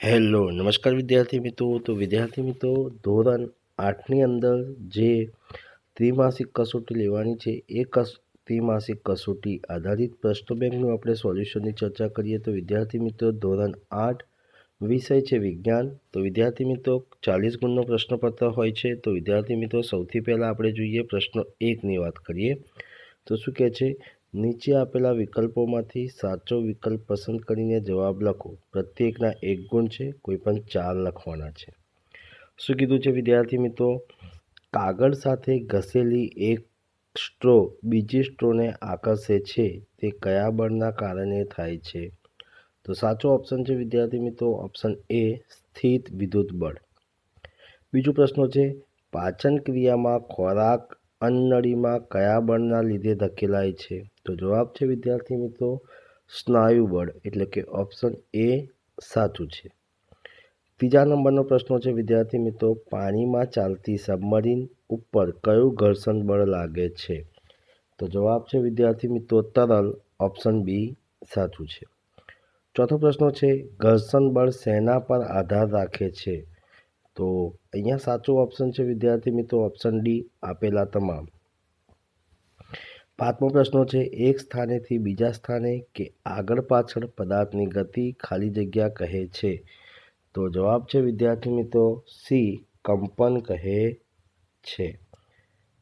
Hello નમસ્કાર વિદ્યાર્થી મિત્રો. તો વિદ્યાર્થી મિત્રો, ધોરણ 8ની અંદર જે ત્રિમાસિક કસોટી લેવાની છે એ ત્રિમાસિક કસોટી આધારિત પ્રશ્ન બેંકનું આપણે સોલ્યુશનની ચર્ચા કરીએ. તો વિદ્યાર્થી મિત્રો, ધોરણ 8 વિષય છે વિજ્ઞાન. તો વિદ્યાર્થી મિત્રો, 40 ગુણનો પ્રશ્નપત્ર હોય છે. તો વિદ્યાર્થી મિત્રો, સૌથી પહેલાં આપણે જોઈએ પ્રશ્ન 1ની વાત કરીએ તો શું કહે છે, નીચે આપેલા વિકલ્પોમાંથી સાચો વિકલ્પ પસંદ કરીને જવાબ લખો. પ્રત્યેકના 1 ગુણ છે, કોઈ પણ 4 લખવાના છે. શું કીધું છે વિદ્યાર્થી મિત્રો, કાગળ સાથે ઘસેલી એક સ્ટ્રો બીજી સ્ટ્રોને આકર્ષે છે તે કયા બળના કારણે થાય છે? તો સાચો ઓપ્શન છે વિદ્યાર્થી મિત્રો ઓપ્શન એ, સ્થિત વિદ્યુત બળ. બીજો પ્રશ્ન છે, પાચન ક્રિયામાં ખોરાક અન્નનળીમાં કયા બળના લીધે ધકેલાય છે? તો જવાબ છે વિદ્યાર્થી મિત્રો સ્નાયુ બળ, એટલે કે ઓપ્શન એ સાચું છે. ત્રીજા નંબરનો પ્રશ્ન છે વિદ્યાર્થી મિત્રો, પાણીમાં ચાલતી સબમરીન ઉપર કયું ઘર્ષણ બળ લાગે છે? તો જવાબ છે વિદ્યાર્થી મિત્રો તરલ, ઓપ્શન બી સાચું છે. ચોથો પ્રશ્ન છે, ઘર્ષણ બળ શેના પર આધાર રાખે છે? તો અહીંયા સાચો ઓપ્શન છે વિદ્યાર્થી મિત્રો ઓપ્શન ડી, આપેલા તમામ. પાંચમો પ્રશ્ન છે, એક સ્થાનેથી બીજા સ્થાને કે આગળ પાછળ પદાર્થની ગતિ ખાલી જગ્યા કહે છે? તો જવાબ છે વિદ્યાર્થી મિત્રો સી, કંપન કહે છે.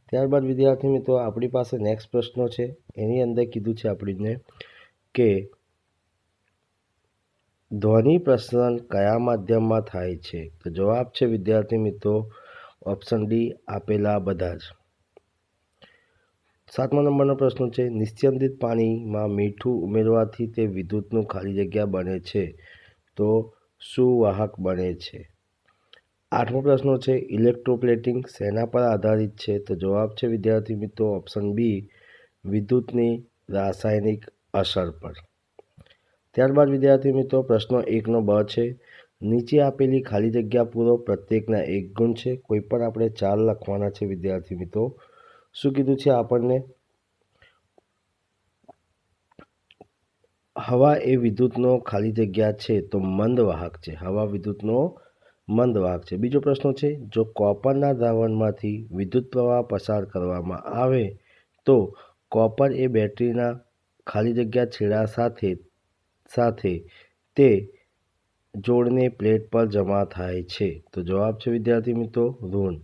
ત્યારબાદ વિદ્યાર્થી મિત્રો, આપણી પાસે નેક્સ્ટ પ્રશ્નો છે. એની અંદર કીધું છે આપણને કે ધ્વનિ પ્રસરણ કયા માધ્યમમાં થાય છે? તો જવાબ છે વિદ્યાર્થી મિત્રો ઓપ્શન ડી, આપેલા બધા જ. સાતમા નંબરનો પ્રશ્ન છે, નિસ્યંદિત પાણીમાં મીઠું ઉમેરવાથી તે વિદ્યુતનું ખાલી જગ્યા બને છે, તો શું વાહક બને છે? આઠમો પ્રશ્ન છે, ઇલેક્ટ્રોપ્લેટિંગ શેના પર આધારિત છે? તો જવાબ છે વિદ્યાર્થી મિત્રો ઓપ્શન બી, વિદ્યુતની રાસાયણિક અસર પર. ત્યારબાદ વિદ્યાર્થી મિત્રો, પ્રશ્ન 1નો બ છે, નીચે આપેલી ખાલી જગ્યા પૂરો. પ્રત્યેકના 1 ગુણ છે, કોઈ પણ આપણે 4 લખવાના છે. વિદ્યાર્થી મિત્રો, શું કીધું છે આપણને, હવા એ વિદ્યુતનો ખાલી જગ્યા છે તો મંદ વાહક છે. હવા વિદ્યુતનો મંદ વાહક છે. બીજો પ્રશ્ન છે, જો કોપરના દ્રાવણમાંથી વિદ્યુત પ્રવાહ પસાર કરવામાં આવે તો કોપર એ બેટરીના ખાલી જગ્યા છેડા સાથે તે જોડને પ્લેટ પર જમા થાય છે. તો જવાબ છે વિદ્યાર્થી મિત્રો ઋણ.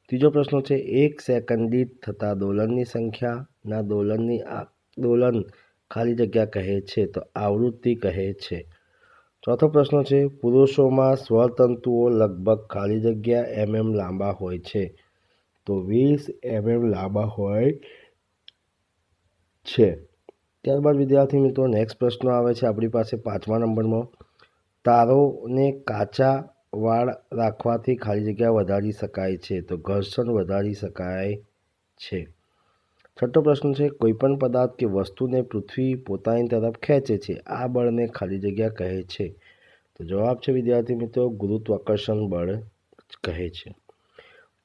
ત્રીજો પ્રશ્ન છે, 1 સેકન્ડ દીઠ થતા દોલનની સંખ્યાના દોલન ખાલી જગ્યા કહે છે? તો આવૃત્તિ કહે છે. ચોથો પ્રશ્ન છે, પુરુષોમાં સ્વરતંતુઓ લગભગ ખાલી જગ્યા લાંબા હોય છે? તો 20 લાંબા હોય છે. ત્યારબાદ વિદ્યાર્થી મિત્રો, નેક્સ્ટ પ્રશ્ન આવે છે આપણી પાસે 5મા નંબરમાં, તારોને કાચા વાળ રાખવાથી ખાલી જગ્યા વધારી શકાય છે? તો ઘર્ષણ વધારી શકાય છે. છઠ્ઠો પ્રશ્ન છે, કોઈપણ પદાર્થ કે વસ્તુને પૃથ્વી પોતાની તરફ ખેંચે છે, આ બળને ખાલી જગ્યા કહે છે? તો જવાબ છે વિદ્યાર્થી મિત્રો ગુરુત્વાકર્ષણ બળ કહે છે.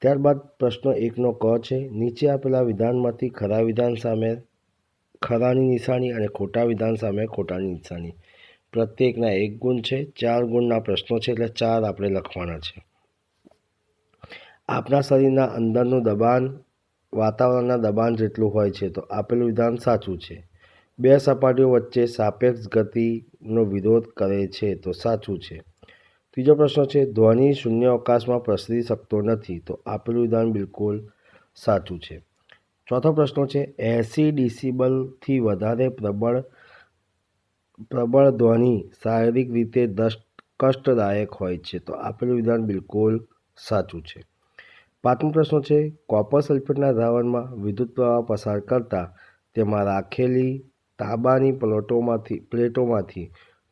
ત્યારબાદ પ્રશ્ન 1નો ક છે, નીચે આપેલા વિધાનમાંથી ખરાની નિશાની અને ખોટા વિધાન સામે ખોટાની નિશાની. પ્રત્યેકના 1 ગુણ છે. 4 ગુણના પ્રશ્નો છે, એટલે 4 આપણે લખવાના છે. આપણા શરીરના અંદરનું દબાણ વાતાવરણના દબાણ જેટલું હોય છે, તો આપેલું વિધાન સાચું છે. 2 સપાટીઓ વચ્ચે સાપેક્ષ ગતિનો વિરોધ કરે છે, તો સાચું છે. ત્રીજો પ્રશ્ન છે, ધ્વનિ શૂન્ય અવકાશમાં પ્રસરી શકતો નથી, તો આપેલું વિધાન બિલકુલ સાચું છે. ચોથો પ્રશ્ન છે, 80 ડેસિબલથી વધારે પ્રબળ ધ્વનિ શારીરિક રીતે કષ્ટદાયક હોય છે, તો આપેલું વિધાન બિલકુલ સાચું છે. 5મો પ્રશ્ન છે, કોપર સલ્ફેટના દ્રાવણમાં વિદ્યુત પ્રવાહ પસાર કરતા તેમાં રાખેલી તાંબાની પ્લેટોમાંથી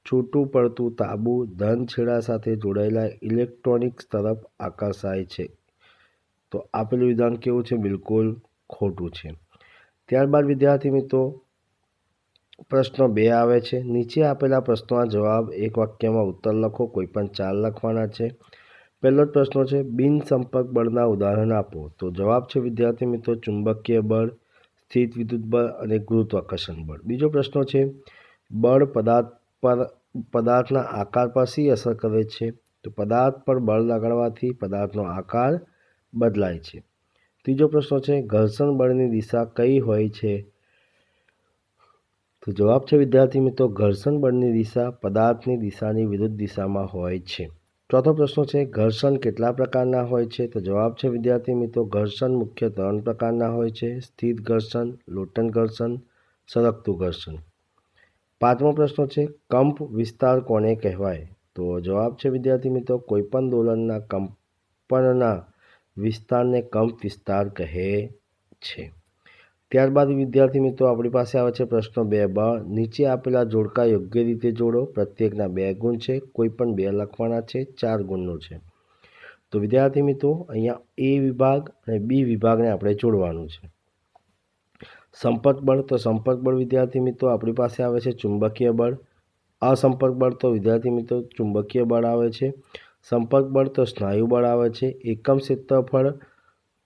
છૂટું પડતું તાંબુ ધન છેડા સાથે જોડાયેલા ઇલેક્ટ્રોનિક્સ તરફ આકર્ષાય છે, તો આપેલું વિધાન કેવું છે? બિલકુલ ખોટું છે. ત્યારબાદ વિદ્યાર્થી મિત્રો, પ્રશ્ન 2 આવે છે, નીચે આપેલા પ્રશ્નોના જવાબ એક વાક્યમાં ઉત્તર લખો. કોઈ પણ 4 લખવાના છે. પહેલો જ પ્રશ્ન છે, બિન સંપર્ક બળના ઉદાહરણ આપો. તો જવાબ છે વિદ્યાર્થી મિત્રો ચુંબકીય બળ, સ્થિત વિદ્યુત બળ અને ગુરુત્વાકર્ષણ બળ. બીજો પ્રશ્ન છે, બળ પદાર્થ પર પદાર્થના આકાર પર શી અસર કરે છે? તો પદાર્થ પર બળ લગાડવાથી પદાર્થનો આકાર બદલાય છે. ત્રીજો પ્રશ્ન છે, ઘર્ષણ બળની દિશા કઈ હોય છે? તો જવાબ છે વિદ્યાર્થી મિત્રો, ઘર્ષણ બળની દિશા પદાર્થની દિશાની વિરુદ્ધ દિશામાં હોય છે. ચોથો પ્રશ્ન છે, ઘર્ષણ કેટલા પ્રકારના હોય છે? તો જવાબ છે વિદ્યાર્થી મિત્રો, ઘર્ષણ મુખ્ય 3 પ્રકારના હોય છે: સ્થિર ઘર્ષણ, લોટન ઘર્ષણ, સરકતું ઘર્ષણ. પાંચમો પ્રશ્ન છે, કંપ વિસ્તાર કોને કહેવાય? તો જવાબ છે વિદ્યાર્થી મિત્રો, કોઈપણ દોલનના કંપનના વિસ્તારને કંપ વિસ્તાર કહે છે. ત્યારબાદ વિદ્યાર્થી મિત્રો આપણી પાસે આવે છે પ્રશ્ન 2 બ. નીચે આપેલા જોડકા યોગ્ય રીતે જોડો. પ્રત્યેકના 2 ગુણ છે, કોઈ પણ 2 લખવાના છે, 4 ગુણનો છે. તો વિદ્યાર્થી મિત્રો અહીંયા એ વિભાગ અને બી વિભાગને આપણે જોડવાનું છે. સંપર્ક બળ, તો સંપર્ક બળ વિદ્યાર્થી મિત્રો આપણી પાસે આવે છે ચુંબકીય બળ. અસંપર્ક બળ, તો વિદ્યાર્થી મિત્રો ચુંબકીય બળ આવે છે. સંપર્ક બળ તો સ્નાયુ બળ આવે છે. એકમ ક્ષેત્રફળ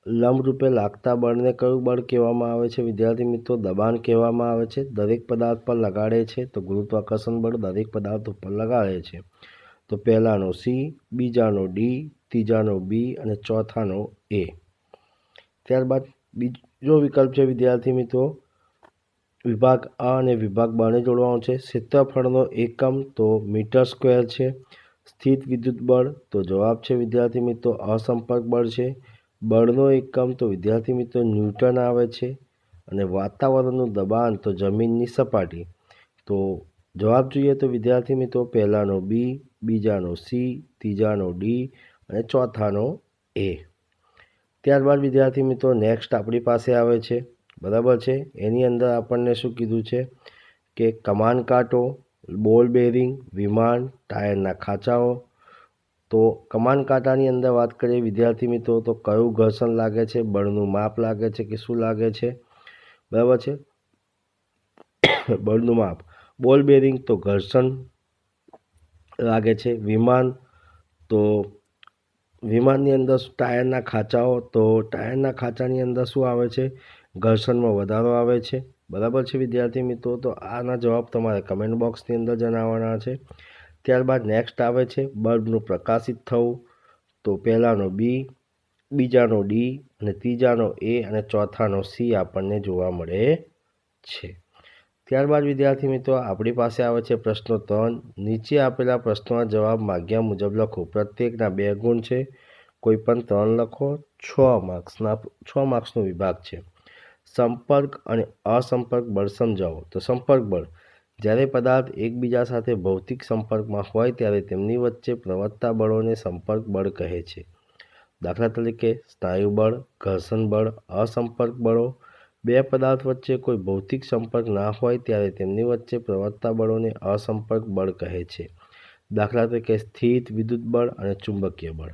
લંબરૂપે લાગતા બળને કયું બળ કહેવામાં આવે છે? વિદ્યાર્થી મિત્રો દબાણ કહેવામાં આવે છે. દરેક પદાર્થ પર લગાડે છે તો ગુરુત્વાકર્ષણ બળ દરેક પદાર્થ ઉપર લગાડે છે. તો પહેલાનો સી, બીજાનો ડી, ત્રીજાનો બી અને ચોથાનો એ. ત્યારબાદ બીજો વિકલ્પ છે વિદ્યાર્થી મિત્રો વિભાગ અ અને વિભાગ બને જોડવાનો છે. ક્ષેત્રફળનો એકમ તો મીટર સ્ક્વેર છે. સ્થિત વિદ્યુત બળ, તો જવાબ છે વિદ્યાર્થી મિત્રો અસંપર્ક બળ છે. બળનો એકમ તો વિદ્યાર્થી મિત્રો ન્યૂટન આવે છે. અને વાતાવરણનું દબાણ તો જમીનની સપાટી. તો જવાબ જોઈએ તો વિદ્યાર્થી મિત્રો પહેલાનો બી, બીજાનો સી, ત્રીજાનો ડી અને ચોથાનો એ. ત્યારબાદ વિદ્યાર્થી મિત્રો નેક્સ્ટ આપણી પાસે આવે છે, બરાબર છે. એની અંદર આપણને શું કીધું છે કે કમાન કાંટો, બોલ બેરિંગ, વિમાન, ટાયરના ખાંચાઓ. તો કમાન કાંટાની અંદર વાત કરીએ વિદ્યાર્થી મિત્રો તો કયું ઘર્ષણ લાગે છે, બળનું માપ લાગે છે કે શું લાગે છે? બરાબર છે, બળનું માપ. બોલ બેરિંગ તો ઘર્ષણ લાગે છે. વિમાન તો વિમાનની અંદર ટાયરના ખાંચાઓ, તો ટાયરના ખાંચાની અંદર શું આવે છે? ઘર્ષણમાં વધારો આવે છે. બરાબર છે વિદ્યાર્થી મિત્રો, તો આના જવાબ તમારે કમેન્ટ બોક્સની અંદર જણાવવાના છે. ત્યારબાદ નેક્સ્ટ આવે છે બલ્બનું પ્રકાશિત થવું. તો પહેલાનો બી, બીજાનો ડી અને ત્રીજાનો એ અને ચોથાનો સી આપણને જોવા મળે છે. ત્યારબાદ વિદ્યાર્થી મિત્રો આપણી પાસે આવે છે પ્રશ્નો 3. નીચે આપેલા પ્રશ્નોના જવાબ માગ્યા મુજબ લખો. પ્રત્યેકના 2 ગુણ છે, કોઈ પણ 3 લખો. 6 માર્ક્સનો વિભાગ છે. સંપર્ક અને અસંપર્ક બળ સમજાવો. તો સંપર્ક બળ, જ્યારે પદાર્થ એકબીજા સાથે ભૌતિક સંપર્કમાં હોય ત્યારે તેમની વચ્ચે પ્રવર્તતા બળોને સંપર્ક બળ કહે છે. દાખલા તરીકે સ્નાયુ બળ, ઘર્ષણ બળ. અસંપર્ક બળો, 2 પદાર્થ વચ્ચે કોઈ ભૌતિક સંપર્ક ના હોય ત્યારે તેમની વચ્ચે પ્રવર્તતા બળોને અસંપર્ક બળ કહે છે. દાખલા તરીકે સ્થિત વિદ્યુત બળ અને ચુંબકીય બળ.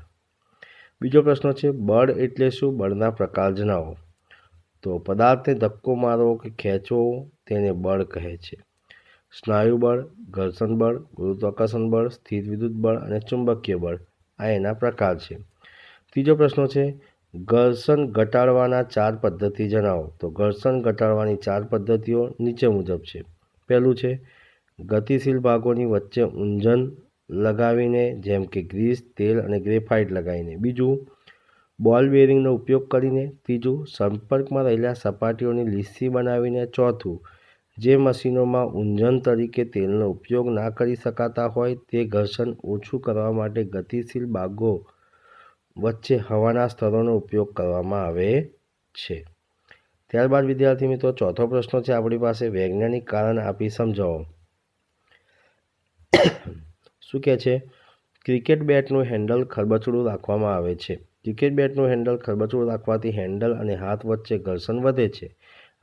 બીજો પ્રશ્ન છે બળ એટલે શું? બળના પ્રકાર જણાવો. તો પદાર્થને ધક્કો મારવો કે ખેંચવો તેને બળ કહે છે. સ્નાયુ બળ, ઘર્ષણ બળ, ગુરુત્વાકર્ષણ બળ, સ્થિર વિદ્યુત બળ અને ચુંબકીય બળ આ એના પ્રકાર છે. ત્રીજો પ્રશ્ન છે ઘર્ષણ ઘટાડવાના 4 પદ્ધતિ જણાવો. તો ઘર્ષણ ઘટાડવાની 4 પદ્ધતિઓ નીચે મુજબ છે. પહેલું છે ગતિશીલ ભાગોની વચ્ચે ઊંજણ લગાવીને, જેમ કે ગ્રીસ, તેલ અને ગ્રેફાઇટ લગાવીને. બીજું બોલ બેરિંગનો ઉપયોગ કરીને. ત્રીજું સંપર્કમાં રહેલા સપાટીઓની લીસી બનાવીને. ચોથું જે મશીનોમાં ઊંજણ તરીકે તેલનો ઉપયોગ ના કરી શકાતા હોય તે ઘર્ષણ ઓછું કરવા માટે ગતિશીલ ભાગો વચ્ચે હવાના સ્તરોનો ઉપયોગ કરવામાં આવે છે. ત્યારબાદ વિદ્યાર્થી મિત્રો ચોથો પ્રશ્ન છે આપણી પાસે, વૈજ્ઞાનિક કારણ આપી સમજાવો. શું કહે છે? ક્રિકેટ બેટનું હેન્ડલ ખરબચડું રાખવામાં આવે છે. ક્રિકેટ બેટનું હેન્ડલ ખરબચડું રાખવાથી હેન્ડલ અને હાથ વચ્ચે ઘર્ષણ વધે છે.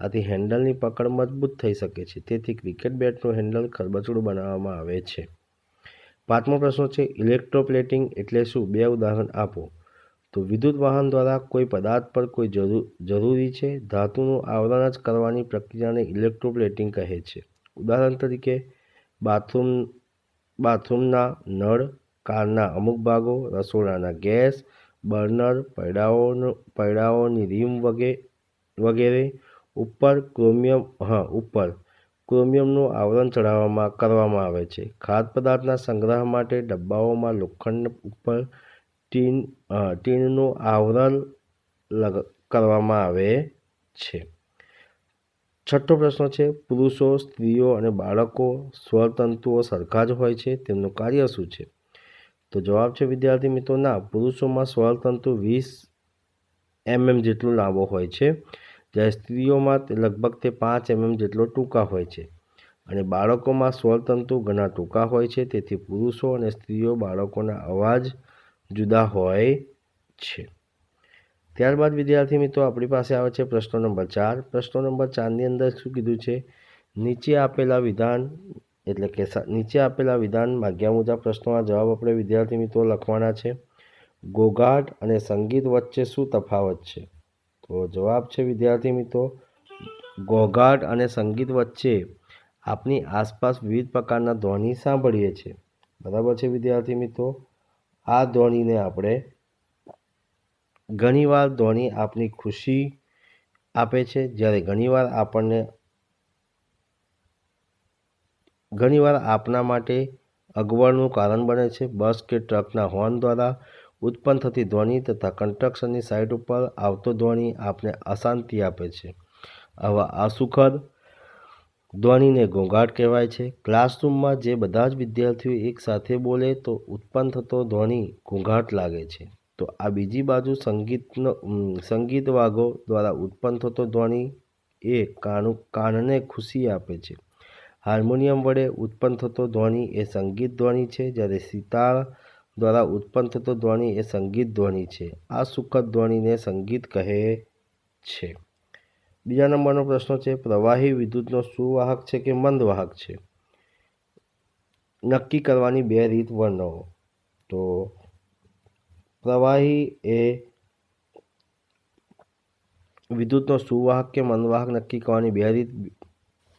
આથી હેન્ડલની પકડ મજબૂત થઈ શકે છે. તેથી ક્રિકેટ બેટનું હેન્ડલ ખરબચડું બનાવવામાં આવે છે. પાંચમો પ્રશ્ન છે ઇલેક્ટ્રોપ્લેટિંગ એટલે શું? 2 ઉદાહરણ આપો. તો વિદ્યુત વાહન દ્વારા કોઈ પદાર્થ પર કોઈ જરૂરી છે ધાતુનું આવરણ જ કરવાની પ્રક્રિયાને ઇલેક્ટ્રોપ્લેટિંગ કહે છે. ઉદાહરણ તરીકે બાથરૂમના નળ, કારના અમુક ભાગો, રસોડાના ગેસ બર્નર, પૈડાઓની રીમ વગેરે. ઉપર ક્રોમિયમનું આવરણ કરવામાં આવે છે. ખાદ્ય પદાર્થના સંગ્રહ માટે ડબ્બાઓમાં લોખંડ ઉપર ટીનનું આવરણ કરવામાં આવે છે. છઠ્ઠો પ્રશ્ન છે, પુરુષો, સ્ત્રીઓ અને બાળકો સ્વરતંતુઓ સરખા જ હોય છે, તેમનું કાર્ય શું છે? તો જવાબ છે વિદ્યાર્થી મિત્રો, ના, પુરુષોમાં સ્વરતંતુ 20 mm જેટલું લાંબો હોય છે, જ્યારે સ્ત્રીઓમાં લગભગ તે 5 mm જેટલો ટૂંકા હોય છે. અને બાળકોમાં સ્વરતંતુ ઘણા ટૂંકા હોય છે, તેથી પુરુષો અને સ્ત્રીઓ બાળકોના અવાજ જુદા હોય છે. ત્યારબાદ વિદ્યાર્થી મિત્રો આપણી પાસે આવે છે પ્રશ્ન નંબર 4. પ્રશ્ન નંબર 4ની અંદર શું કીધું છે? નીચે આપેલા વિધાન માગ્યા મુજબ પ્રશ્નોના જવાબ આપણે વિદ્યાર્થી મિત્રો લખવાના છે. ઘોંઘાટ અને સંગીત વચ્ચે શું તફાવત છે? તો જવાબ છે વિદ્યાર્થી મિત્રો, ઘોંઘાટ અને સંગીત વચ્ચે આપણી આસપાસ વિવિધ પ્રકારના ધ્વનિ સાંભળીએ છીએ. બરાબર છે વિદ્યાર્થી મિત્રો. આ ધ્વનિને આપણે ઘણીવાર ધ્વનિ આપણી ખુશી આપે છે, જ્યારે ઘણીવાર આપણા માટે અગવડનું કારણ બને છે. બસ કે ટ્રકના હોર્ન દ્વારા ઉત્પન્ન થતી ધ્વનિ તથા કન્સ્ટ્રક્શનની સાઇટ ઉપર આવતો ધ્વનિ આપને અશાંતિ આપે છે. આવા અસુખદ ધ્વનિને ઘોંઘાટ કહેવાય છે. ક્લાસરૂમમાં જે બધા જ વિદ્યાર્થીઓ એક સાથે બોલે તો ઉત્પન્ન થતો ધ્વનિ ઘોંઘાટ લાગે છે. તો આ બીજી બાજુ સંગીત વાદ્યો દ્વારા ઉત્પન્ન થતો ધ્વનિ એ કાનને ખુશી આપે છે. હાર્મોનિયમ વડે ઉત્પન્ન થતો ધ્વનિ એ સંગીત ધ્વનિ છે, જ્યારે સિતાર દ્વારા ઉત્પન્ન થતો ધ્વનિ એ સંગીત ધ્વનિ છે. આ સુખદ ધ્વનિને સંગીત કહે છે. બીજા નંબરનો પ્રશ્ન છે, પ્રવાહી વિદ્યુતનો સુવાહક છે કે મંદ વાહક છે? નક્કી કરવાની 2 રીત વર્ણવો. તો પ્રવાહી એ વિદ્યુતનો સુવાહક કે મંદવાહક નક્કી કરવાની 2 રીત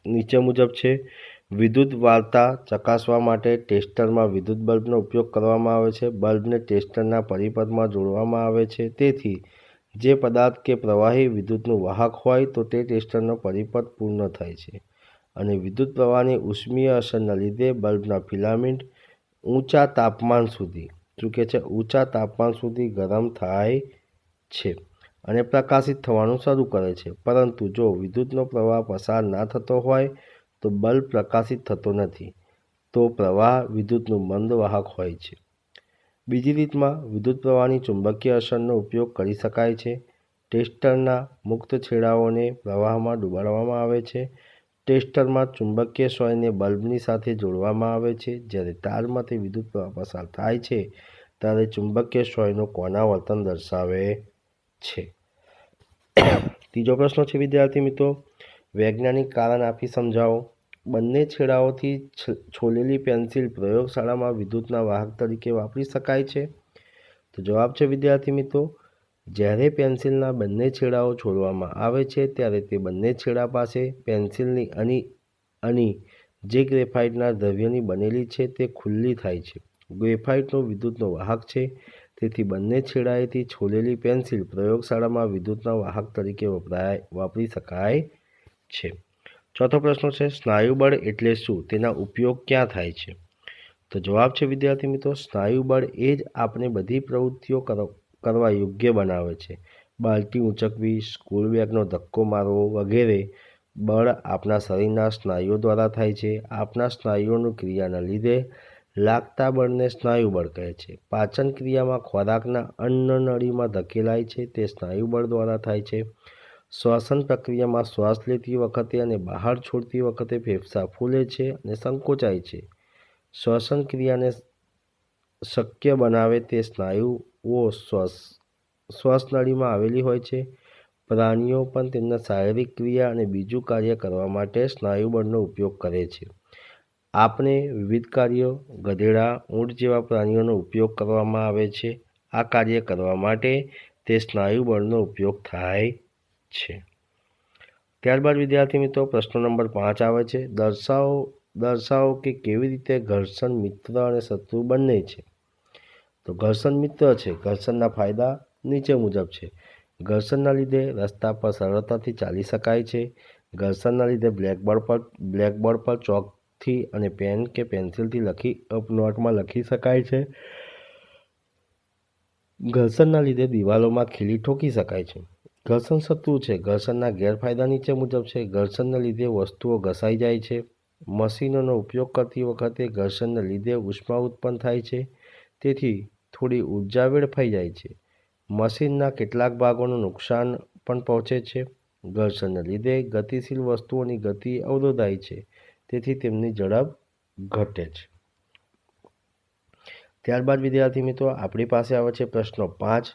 નીચે મુજબ છે. વિદ્યુત વાર્તા ચકાસવા માટે ટેસ્ટરમાં વિદ્યુત બલ્બનો ઉપયોગ કરવામાં આવે છે. બલ્બને ટેસ્ટરના પરિપથમાં જોડવામાં આવે છે. તેથી જે પદાર્થ કે પ્રવાહી વિદ્યુતનું વાહક હોય તો તે ટેસ્ટરનો પરિપથ પૂર્ણ થાય છે અને વિદ્યુત પ્રવાહની ઉષ્મીય અસરના લીધે બલ્બના ફિલામેન્ટ ઊંચા તાપમાન સુધી ગરમ થાય છે અને પ્રકાશિત થવાનું શરૂ કરે છે. પરંતુ જો વિદ્યુતનો પ્રવાહ પસાર ના થતો હોય તો બલ્બ પ્રકાશિત થતો નથી. તો પ્રવાહ વિદ્યુતનું મંદ વાહક હોય છે. બીજી રીતમાં વિદ્યુત પ્રવાહની ચુંબકીય અસરનો ઉપયોગ કરી શકાય છે. ટેસ્ટરના મુક્ત છેડાઓને પ્રવાહમાં ડુબાડવામાં આવે છે. ટેસ્ટરમાં ચુંબકીય સોયને બલ્બની સાથે જોડવામાં આવે છે. જ્યારે તારમાંથી વિદ્યુત પ્રવાહ પસાર થાય છે ત્યારે ચુંબકીય સોયનું કોના વર્તન દર્શાવે છે. ત્રીજો પ્રશ્ન છે વિદ્યાર્થી મિત્રો, વૈજ્ઞાનિક કારણ આપી સમજાવો. બંને છેડાઓથી છોલેલી પેન્સિલ પ્રયોગશાળામાં વિદ્યુતના વાહક તરીકે વાપરી શકાય છે? તો જવાબ છે વિદ્યાર્થી મિત્રો, જ્યારે પેન્સિલના બંને છેડાઓ છોડવામાં આવે છે ત્યારે તે બંને છેડા પાસે પેન્સિલની અણી જે ગ્રેફાઇટના દ્રવ્યની બનેલી છે તે ખુલ્લી થાય છે. ગ્રેફાઇટનો વિદ્યુતનો વાહક છે, તેથી બંને છેડાએથી છોલેલી પેન્સિલ પ્રયોગશાળામાં વિદ્યુતના વાહક તરીકે વાપરી શકાય છે. ચોથો પ્રશ્ન છે, સ્નાયુબળ એટલે શું? તેના ઉપયોગ ક્યાં થાય છે? તો જવાબ છે વિદ્યાર્થી મિત્રો, સ્નાયુબળ એ જ આપણે બધી પ્રવૃત્તિઓ કરવા યોગ્ય બનાવે છે. બાલટી ઉંચકવી, સ્કૂલ બેગનો ધક્કો મારવો વગેરે બળ આપણા શરીરના સ્નાયુઓ દ્વારા થાય છે. આપણા સ્નાયુઓની ક્રિયાના લીધે લાગતા બળને સ્નાયુબળ કહે છે. પાચન ક્રિયામાં ખોરાકના અન્નનળીમાં ધકેલાય છે તે સ્નાયુબળ દ્વારા થાય છે. શ્વસન પ્રક્રિયામાં શ્વાસ લેતી વખતે અને બહાર છોડતી વખતે ફેફસાં ફૂલે છે અને સંકોચાય છે. શ્વસન ક્રિયાને શક્ય બનાવે તે સ્નાયુઓ શ્વાસનળીમાં આવેલી હોય છે. પ્રાણીઓ પણ તેમના શારીરિક ક્રિયા અને બીજું કાર્ય કરવા માટે સ્નાયુબળનો ઉપયોગ કરે છે. આપણે વિવિધ કાર્યો ગધેડા, ઊંટ જેવા પ્રાણીઓનો ઉપયોગ કરવામાં આવે છે. આ કાર્ય કરવા માટે તે સ્નાયુબળનો ઉપયોગ થાય છે. ત્યારબાદ વિદ્યાર્થી મિત્રો પ્રશ્ન નંબર 5 આવે છે, દર્શાવો કે કેવી રીતે ઘર્ષણ મિત્ર અને શત્રુ બંને છે. તો ઘર્ષણ મિત્ર છે. ઘર્ષણના ફાયદા નીચે મુજબ છે. ઘર્ષણના લીધે રસ્તા પર સરળતાથી ચાલી શકાય છે. ઘર્ષણના લીધે બ્લેકબોર્ડ પર ચોકથી અને પેન કે પેન્સિલથી નોટમાં લખી શકાય છે. ઘર્ષણના લીધે દિવાલોમાં ખીલી ઠોકી શકાય છે. ઘર્ષણ શત્રુ છે. ઘર્ષણના ગેરફાયદા નીચે મુજબ છે. ઘર્ષણના લીધે વસ્તુઓ ઘસાઈ જાય છે. મશીનોનો ઉપયોગ કરતી વખતે ઘર્ષણને લીધે ઉષ્મા ઉત્પન્ન થાય છે, તેથી થોડી ઉર્જા વેડફાઈ જાય છે. મશીનના કેટલાક ભાગોનું નુકસાન પણ પહોંચે છે. ઘર્ષણને લીધે ગતિશીલ વસ્તુઓની ગતિ અવરોધાય છે, તેથી તેમની ઝડપ ઘટે છે. ત્યારબાદ વિદ્યાર્થી મિત્રો આપણી પાસે આવે છે પ્રશ્નો 5.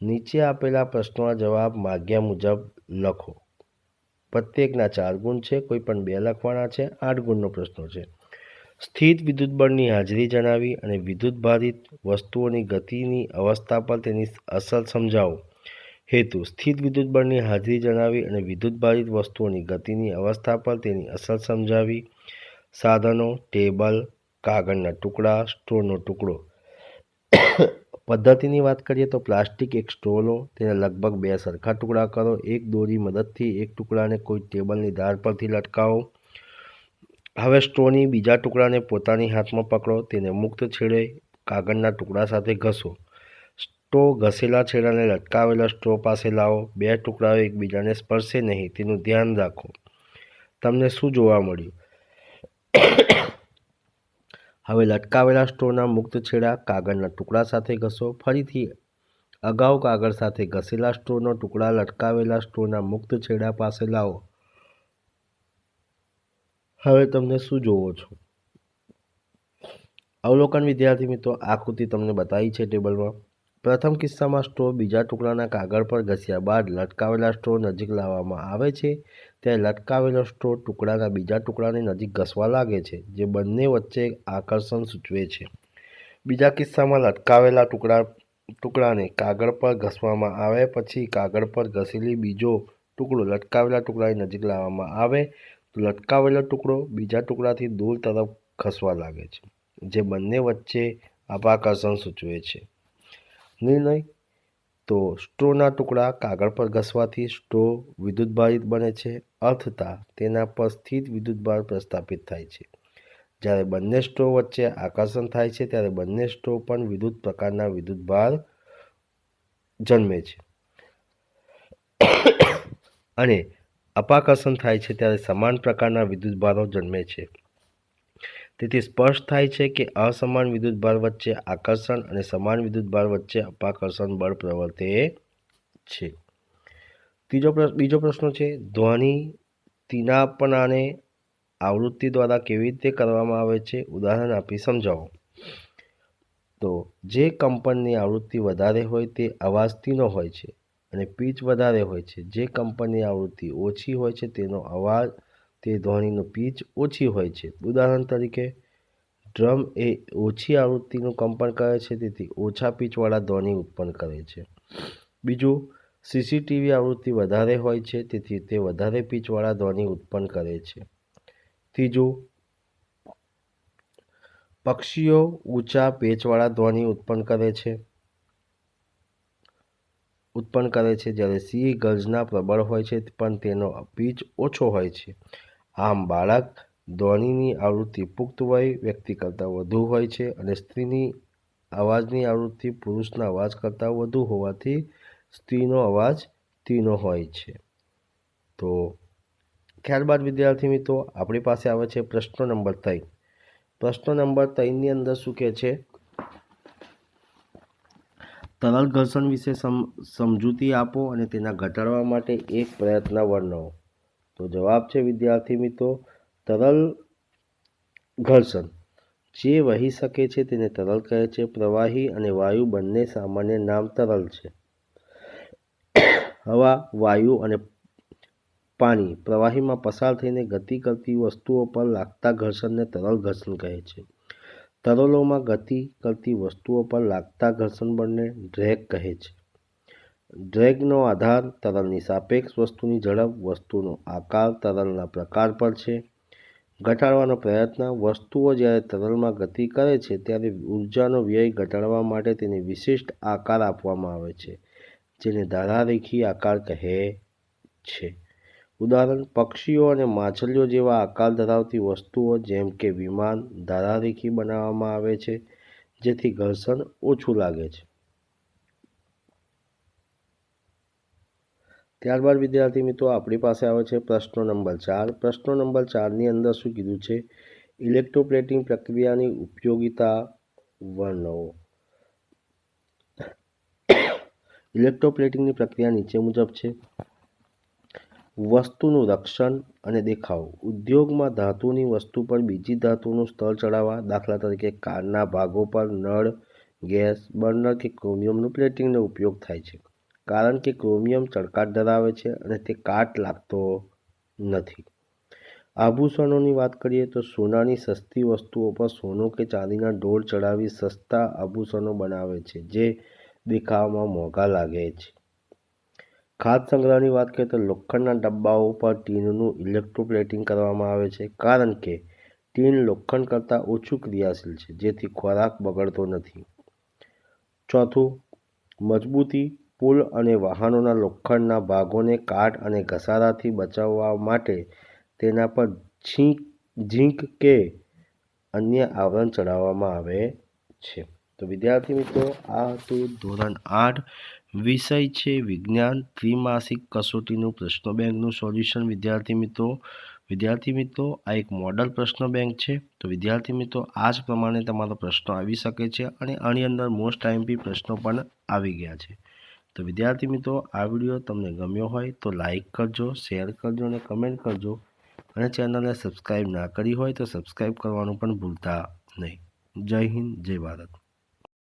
નીચે આપેલા પ્રશ્નોના જવાબ માગ્યા મુજબ લખો. પ્રત્યેકના 4 ગુણ છે, કોઈ પણ 2 લખવાના છે. 8 ગુણનો પ્રશ્ન છે. સ્થિત વિદ્યુત બળની હાજરી જણાવી અને વિદ્યુત ભારિત વસ્તુઓની ગતિની અવસ્થા પર તેની અસર સમજાવો. હેતુ: સ્થિત વિદ્યુત બળની હાજરી જણાવી અને વિદ્યુત ભારિત વસ્તુઓની ગતિની અવસ્થા પર તેની અસર સમજાવી. સાધનો: ટેબલ, કાગળના ટુકડા, સ્ટ્રોનો ટુકડો. પદ્ધતિની વાત કરીએ તો પ્લાસ્ટિક એક સ્ટ્રો લો, તેને લગભગ 2 સરખા ટુકડા કરો. એક દોરી મદદથી એક ટુકડાને કોઈ ટેબલની ધાર પરથી લટકાવો. હવે સ્ટ્રોની બીજા ટુકડાને પોતાની હાથમાં પકડો, તેને મુક્ત છેડે કાગળના ટુકડા સાથે ઘસો. સ્ટ્રો ઘસેલા છેડાને લટકાવેલા સ્ટ્રો પાસે લાવો. 2 ટુકડાઓ એકબીજાને સ્પર્શે નહીં તેનું ધ્યાન રાખો. તમને શું જોવા મળ્યું? હવે લટકાવેલા સ્ટ્રોના મુક્ત છેડા કાગળના ટુકડા સાથે ઘસો. ફરીથી અગાઉ કાગળ સાથે ઘસેલા સ્ટ્રોનો ટુકડા લટકાવેલા સ્ટ્રોના મુક્ત છેડા પાસે લાવો. હવે તમને શું જોવો છો? અવલોકન વિદ્યાર્થી મિત્રો, આકૃતિ તમને બતાવી છે ટેબલમાં. પ્રથમ કિસ્સામાં સ્ટ્રો બીજા ટુકડાના કાગળ પર ઘસ્યા બાદ લટકાવેલા સ્ટ્રો નજીક લાવવામાં આવે છે, ત્યારે લટકાવેલો સ્ટ્રો ટુકડાના બીજા ટુકડાને નજીક ઘસવા લાગે છે, જે બંને વચ્ચે આકર્ષણ સૂચવે છે. બીજા કિસ્સામાં લટકાવેલા ટુકડાને કાગળ પર ઘસવામાં આવે, પછી કાગળ પર ઘસેલી બીજો ટુકડો લટકાવેલા ટુકડાની નજીક લાવવામાં આવે તો લટકાવેલો ટુકડો બીજા ટુકડાથી દૂર તરફ ખસવા લાગે છે, જે બંને વચ્ચે અપાકર્ષણ સૂચવે છે. નિર્ણય: તો સ્ટ્રોના ટુકડા કાગળ પર ઘસવાથી સ્ટ્રો વિદ્યુતભારિત બને છે, અર્થતા તેના પર સ્થિત વિદ્યુતભાર પ્રસ્થાપિત થાય છે. જ્યારે બંને સ્ટ્રો વચ્ચે આકર્ષણ થાય છે, ત્યારે બંને સ્ટ્રો પણ વિરુદ્ધ પ્રકારના વિદ્યુતભાર જન્મે છે અને અપાકર્ષણ થાય છે ત્યારે સમાન પ્રકારના વિદ્યુતભારો જન્મે છે. તેથી સ્પષ્ટ થાય છે કે અસમાન વિદ્યુતભાર વચ્ચે આકર્ષણ અને સમાન વિદ્યુતભાર વચ્ચે અપાકર્ષણ બળ પ્રવર્તે છે. બીજો પ્રશ્ન છે, ધ્વનિ તીનાપણાને આવૃત્તિ દ્વારા કેવી રીતે કરવામાં આવે છે? ઉદાહરણ આપી સમજાવો. તો જે કંપનની આવૃત્તિ વધારે હોય તે અવાજ તીનો હોય છે અને પીચ વધારે હોય છે. જે કંપનની આવૃત્તિ ઓછી હોય છે તેનો અવાજ તે ધ્વનિનો પીચ ઓછી હોય છે. ઉદાહરણ તરીકે, ડ્રમ એ ઓછી આવૃત્તિનું કંપન કરે છે, તેથી ઓછા પીચવાળા ધ્વનિ ઉત્પન્ન કરે છે. બીજું, સીસીટીવી આવૃત્તિ વધારે હોય છે, તેથી તે વધારે પીચવાળા ધ્વનિ ઉત્પન્ન કરે છે. ત્રીજું, પક્ષીઓ ઊંચા પેચવાળા ધ્વનિ ઉત્પન્ન કરે છે, જ્યારે સિંહ ગર્જના પ્રબળ હોય છે પણ તેનો પીચ ઓછો હોય છે. આમ બાળક ધ્વનિની આવૃત્તિ પુખ્ત વય વ્યક્તિ કરતાં વધુ હોય છે અને સ્ત્રીની અવાજની આવૃત્તિ પુરુષના અવાજ કરતાં વધુ હોવાથી સ્ત્રીનો અવાજ તીનો હોય છે. તો ત્યારબાદ વિદ્યાર્થી મિત્રો આપણી પાસે આવે છે પ્રશ્ન નંબર 3. પ્રશ્ન નંબર 3ની અંદર શું કહે છે? તરલ ઘર્ષણ વિશે સમજૂતી આપો અને તેના ઘટાડવા માટે એક પ્રયત્ન વર્ણવો. તો જવાબ છે વિદ્યાર્થી મિત્રો, તરલ ઘર્ષણ જે વહી શકે છે તેને તરલ કહે છે. પ્રવાહી અને વાયુ બંને સામાન્ય નામ તરલ છે. હવા, વાયુ અને પાણી પ્રવાહીમાં પસાર થઈને ગતિ કરતી વસ્તુઓ પર લાગતા ઘર્ષણને તરલ ઘર્ષણ કહે છે. તરલોમાં ગતિ કરતી વસ્તુઓ પર લાગતા ઘર્ષણ બળને ડ્રેગ કહે છે. ડ્રેગનો આધાર તરલની સાપેક્ષ વસ્તુની ઝડપ, વસ્તુનો આકાર, તરલના પ્રકાર પર છે. ઘટાડવાનો પ્રયત્ન: વસ્તુઓ જ્યારે તરલમાં ગતિ કરે છે ત્યારે ઉર્જાનો વ્યય ઘટાડવા માટે તેને વિશિષ્ટ આકાર આપવામાં આવે છે, જેને ધારારેખી આકાર કહે છે. ઉદાહરણ: પક્ષીઓ અને માછલીઓ જેવા આકાર ધરાવતી વસ્તુઓ જેમ કે વિમાન ધારારેખી બનાવવામાં આવે છે, જેથી ઘર્ષણ ઓછું લાગે છે. ત્યારબાદ વિદ્યાર્થી મિત્રો આપણી પાસે આવે છે પ્રશ્ન નંબર 4. પ્રશ્ન નંબર 4ની અંદર શું કીધું છે? ઇલેક્ટ્રોપ્લેટિંગ પ્રક્રિયાની ઉપયોગિતા વર્ણવો. ઇલેક્ટ્રોપ્લેટિંગની પ્રક્રિયા નીચે મુજબ છે. વસ્તુનું રક્ષણ અને દેખાવ. ઉદ્યોગમાં ધાતુની વસ્તુ પર બીજી ધાતુનું સ્તર ચડાવવા, દાખલા તરીકે કારના ભાગો પર નળ, ગેસ બર્નર કે ક્રોમિયમનું પ્લેટિંગનો ઉપયોગ થાય છે, કારણ કે ક્રોમિયમ ચળકાટ ધરાવે છે અને તે કાટ લાગતો નથી. આભૂષણોની વાત કરીએ તો સોનાની સસ્તી વસ્તુઓ પર સોનું કે ચાંદીના ઢોળ ચડાવી સસ્તા આભૂષણો બનાવે છે, જે દેખાવમાં મોંઘા લાગે છે. ખાદ્ય સંગ્રહની વાત કરીએ તો લોખંડના ડબ્બાઓ પર ટીનનું ઇલેક્ટ્રોપ્લેટિંગ કરવામાં આવે છે, કારણ કે ટીન લોખંડ કરતાં ઓછું ક્રિયાશીલ છે, જેથી ખોરાક બગડતો નથી. ચોથું, મજબૂતી. પુલ અને વાહનોના લોખંડના ભાગોને કાટ અને ઘસારાથી બચાવવા માટે તેના પર ઝીંક કે અન્ય આવરણ ચડાવવામાં આવે છે. તો વિદ્યાર્થી મિત્રો, આ હતું ધોરણ 8 વિષય છે વિજ્ઞાન ત્રિમાસિક કસોટીનું પ્રશ્ન બેંકનું સોલ્યુશન. વિદ્યાર્થી મિત્રો આ એક મોડલ પ્રશ્ન બેંક છે. તો વિદ્યાર્થી મિત્રો આ જ પ્રમાણે તમારો પ્રશ્નો આવી શકે છે અને આની અંદર મોસ્ટ આઈએમપી પ્રશ્નો પણ આવી ગયા છે. તો વિદ્યાર્થી મિત્રો આ વિડીયો તમને ગમ્યો હોય તો લાઈક કરજો, શેર કરજો અને કમેન્ટ કરજો, અને ચેનલને સબસ્ક્રાઈબ ના કરી હોય તો સબસ્ક્રાઈબ કરવાનું પણ ભૂલતા નહીં. જય હિન્દ, જય ભારત.